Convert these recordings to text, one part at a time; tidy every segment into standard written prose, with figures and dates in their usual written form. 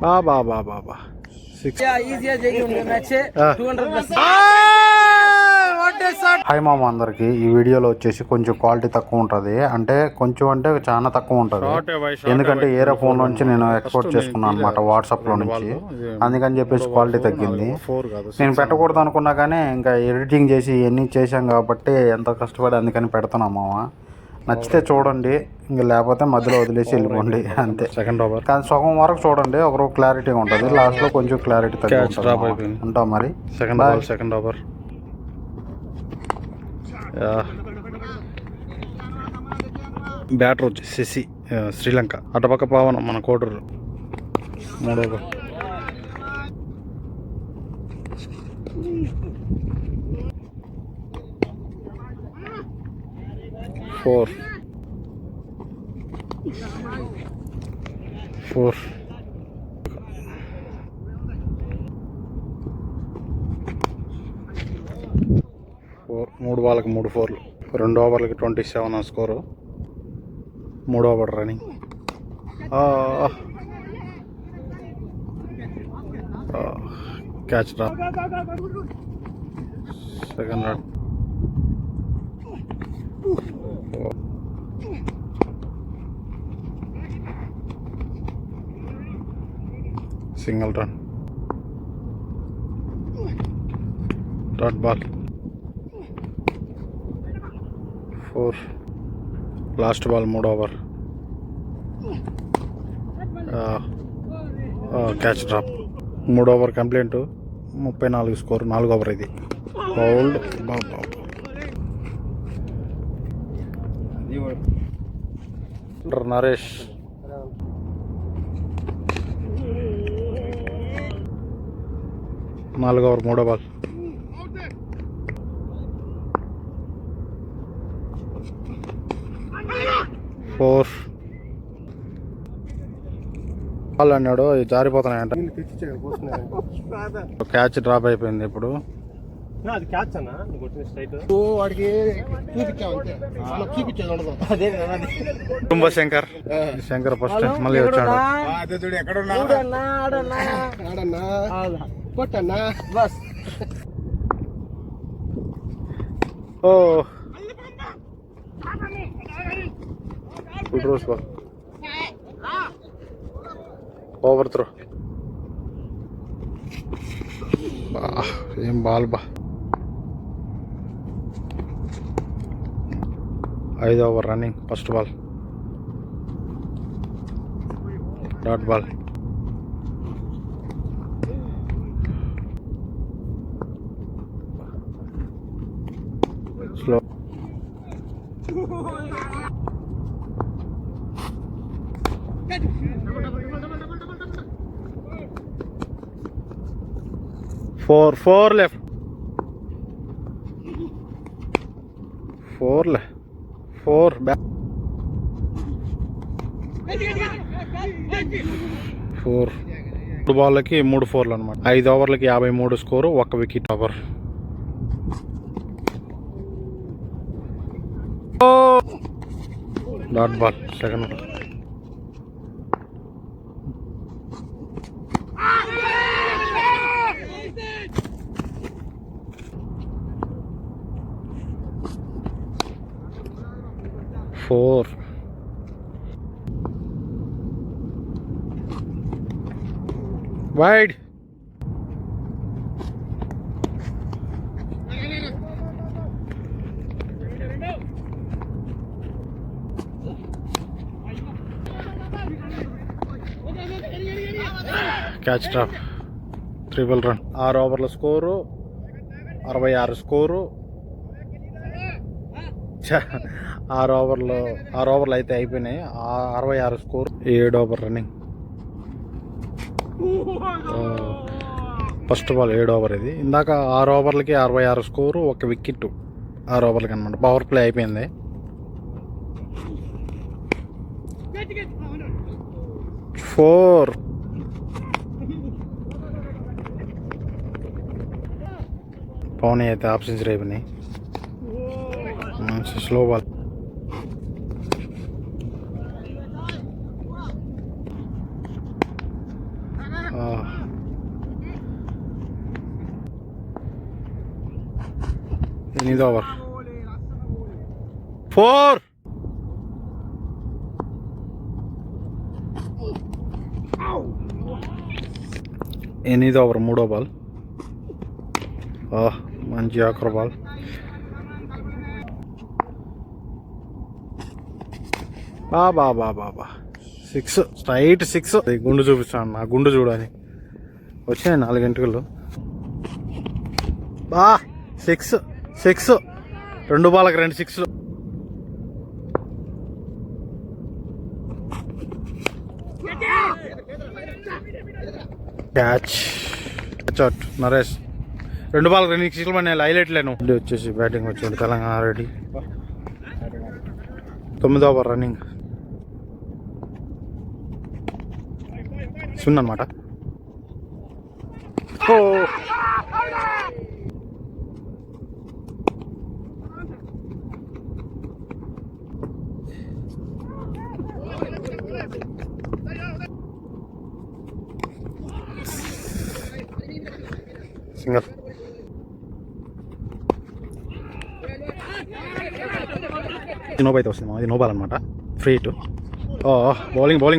బాబా బాబా బాబా hi మామ అందరికి. ఈ వీడియోలో వచ్చేసి కొంచెం క్వాలిటీ తక్కువ ఉంటుంది, అంటే కొంచెం అంటే చాలా తక్కువ ఉంటుంది. ఎందుకంటే ఏరే ఫోన్ నుంచి నేను ఎక్స్పోర్ట్ చేసుకున్నాను అనమాట, వాట్సాప్లో నుంచి. అందుకని చెప్పేసి క్వాలిటీ తగ్గింది. నేను పెట్టకూడదు అనుకున్నా కానీ ఇంకా ఎడిటింగ్ చేసి ఇవన్నీ చేశాం కాబట్టి ఎంతో కష్టపడి అందుకని పెడుతున్నాం మామ. నచ్చితే చూడండి, ఇంక లేకపోతే మధ్యలో వదిలేసి వెళ్ళిపోండి అంతే. సెకండ్ ఓవర్ కానీ సగం వరకు చూడండి, ఒకరు క్లారిటీగా ఉంటుంది, లాస్ట్లో కొంచెం క్లారిటీ తగ్గుతుంది. ఉంటాం మరి. సెకండ్ ఓవర్ బ్యాటర్ వచ్చి శశి శ్రీలంక, అటుపక్క పవన్ మన కోటూరు. మూడో ఓవర్ 4 3 బాల్కి 3 4లు. 2 ఓవర్లకి 27 score. 3 over running. Catch drop. Second run. Single run. Dot ball. 4. Last ball 3 over. Catch drop. 3 over complete. 34 score. 4 over ఇది. బౌల్డ్. నరేష్. నాలుగో ఓవర్ 3వ బాల్. 4 బాల్ అన్నాడు, జారిపోతున్నాయంట. క్యాచ్ డ్రాప్ అయిపోయింది ఇప్పుడు. శంకర్ ఫస్ట్ మళ్ళీ వచ్చాడు. ఓ గుడ్ రోజ్ బాల్. Over throw. ఏం బాల్ బా. 5 over running. First ball. Dot ball. Slow. Four left. 4 back. 4 బాల్లకి 3 4లు అనమాట. 5 ఓవర్లకి 53 score. 1 wicket. Over. Dot ball. Second. Four. Wide. Catch drop. Triple run. 6 ఓవర్ల స్కోరు. 66 స్కోరు. 6 ఓవర్లు అయితే అయిపోయినాయి. 66 score. 7 over running. First ball 7 over ఇది. ఇందాక 6 ఓవర్లకి 66 స్కోరు. 1 వికెట్. 6 ఓవర్లకి అనమాట. పవర్ ప్లే అయిపోయింది. ఫోర్. పవన్ అయితే హాఫ్ సెంచరీ అయిపోయినాయి. మంచి స్లో బాల్. ఎనిమిది ఓవర్ 4. ఎనిమిది ఓవర్ 3వ బాల్. మంచి ఆఖరి బాల్. బాబా 6 స్ట్రైట్ 6. గుండు చూపిస్తాను, నా గుండు చూడని వచ్చినాయి 4 గంటలు. 6 2 బాల్కి 2 6. Catch out. నరేష్ 2 బాల్కి 2 6 నేను హైలైట్ లేను. వచ్చేసి బ్యాటింగ్ వచ్చాడు తెలంగాణ రెడ్డి. 9వ ఓవర్ రన్నింగ్ స్విన్ అనమాట. సింగల్. నో అయితే వస్తుంది, అది నో బాల్ అనమాట. Free hit. Bowling 4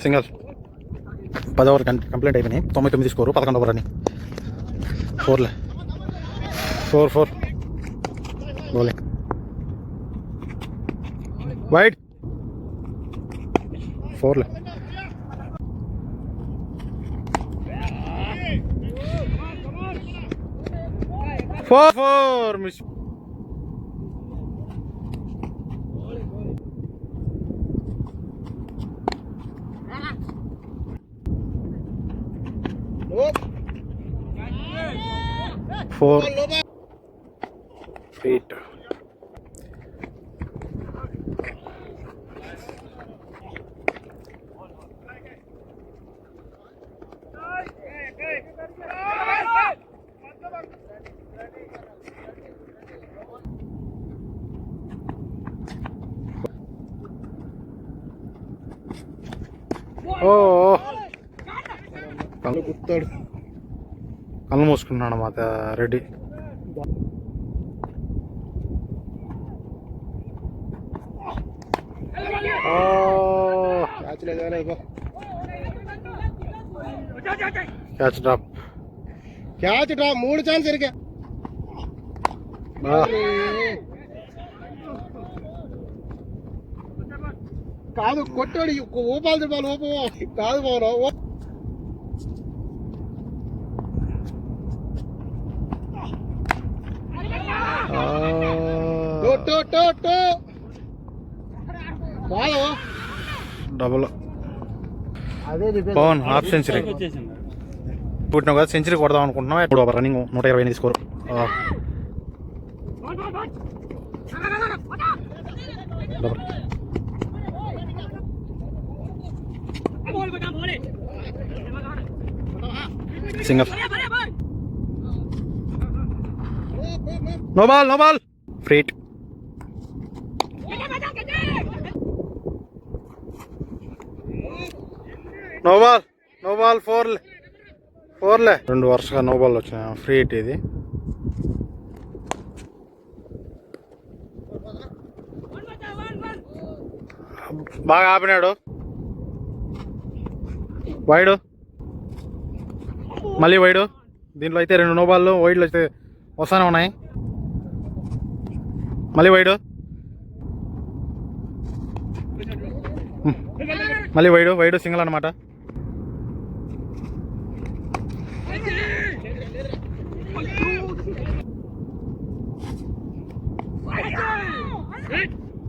single. 10 over complete అయిపోయినాయి. 99 స్కోరు. 11 ఓవర్ అని 4 బౌలింగ్ వైడ్ 4 4 మిస్. ఫోర్ ఫీట్. కళ్ళు గుర్తాడు, కళ్ళు మూసుకున్నాడు మా రెడ్డి. క్యాచ్ డ్రాప్ 3 ఛాన్స్ ఇరికే. కాదు కొట్టాడు, ఊపాలి బాల్ కాదు బాగా. డబుల్ పవన్ హాఫ్ సెంచరీ పుట్టినావు కదా, సెంచరీ కొడదాం అనుకుంటున్నాం. 3 over running 128 score. Single. No ball free hit. No ball 4 2 వరుసగా నో బాల్ వచ్చినాయి. ఫ్రీ హిట్ ఇది. బాగా ఆపినాడు. వైడు మళ్ళీ వైడు. దీంట్లో అయితే 2 నో బాల్ వైడ్లు అయితే వస్తానే ఉన్నాయి. మళ్ళీ వైడు సింగిల్ అనమాట.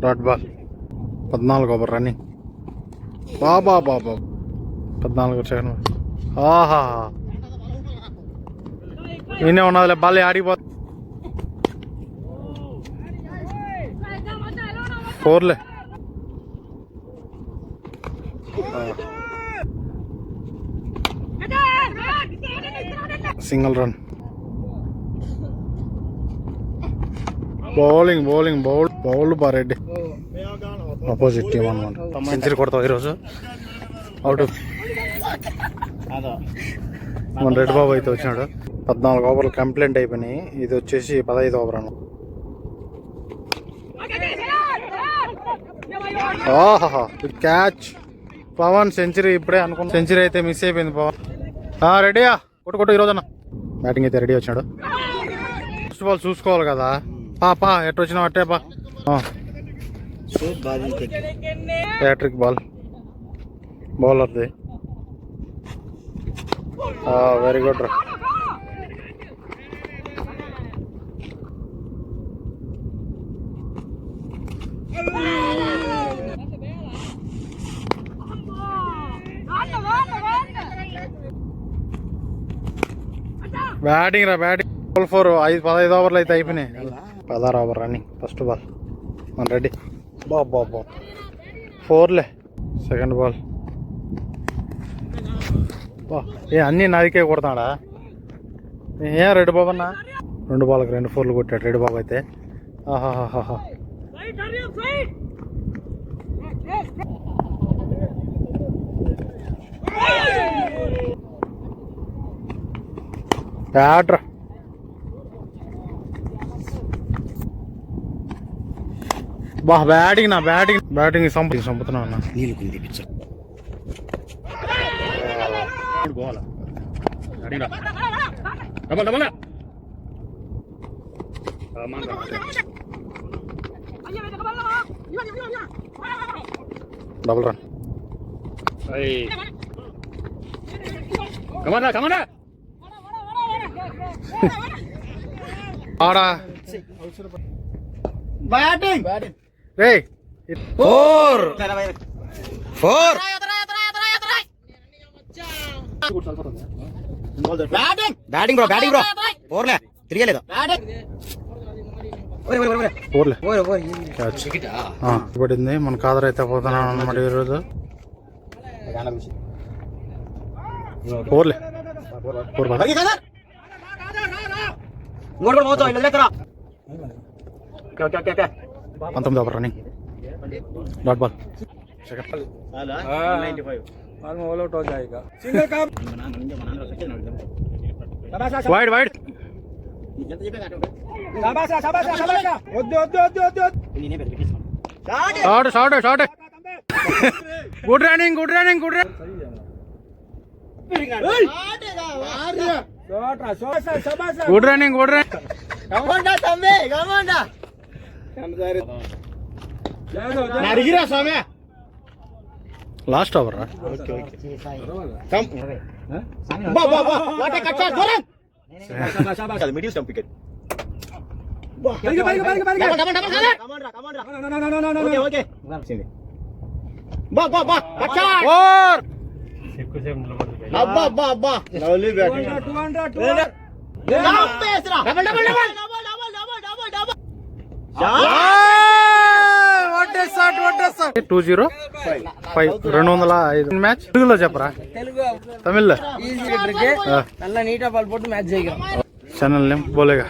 Dot ball 14 over running. బాబా 14 సెకండ్. ఆహా నేనే ఉన్నదిలే, బాల్ ఆడిపోతుంది. 4 సింగిల్ రన్. బౌల్ బారెడ్డి అపోజిట్ టీమ్ అనమాట. సెంచరీ కొడతావు ఈరోజు అవుట్. మన రెడ్డి బాబు అయితే వచ్చినాడు. 14 ఓవర్లు కంప్లైంట్ అయిపోయినాయి. ఇది వచ్చేసి 15 ఓవర్ అన్న. ఓహో క్యాచ్. పవన్ సెంచరీ ఇప్పుడే అనుకున్నా. సెంచరీ అయితే మిస్ అయిపోయింది పవన్. రెడీయా కొట్టు ఈరోజు అన్న. బ్యాటింగ్ అయితే రెడీ వచ్చినాడు. ఫస్ట్ బాల్ చూసుకోవాలి కదా. పా ఎట్టు వచ్చినా అట్టే పా. హ్యాట్రిక్ బాల్ బౌలర్ది. వెరీ గుడ్ రా. బ్యాటింగ్ 15 ఓవర్లు అయితే అయిపోయినాయి. 16 ఓవర్ రన్నింగ్. ఫస్ట్ బాల్ మన రెడ్డి. బాబా 4లే. సెకండ్ బాల్ అన్నీ నదికే కొడతాడా రెడ్డి బాబు అన్న. 2 బాల్కి 2 4లు కొట్టాడు రెడ్డి బాబు అయితే. ఆహాహాహా. బ్యాట్రా బ్యాటింగ్ సంపుతున్నా అన్న. Double run. ఆడా బ్యాటింగ్ రే 4 బ్యాటింగ్ బ్రో 4లే తిరిగలేదు. పడింది మన కాదర్ అయితే పోతున్నాను అన్నమాట ఈరోజు. 4లే. 19 over running. Dot ball. Wide short. Good running. Last over రా. Shot 205 match. తెలుగులో చెప్పరా? తమిళ్లో. ईजी नल्ला नीटा बॉल पोट्टु मैच जाएगा ఛానల్ నేమ్ బోలేగా.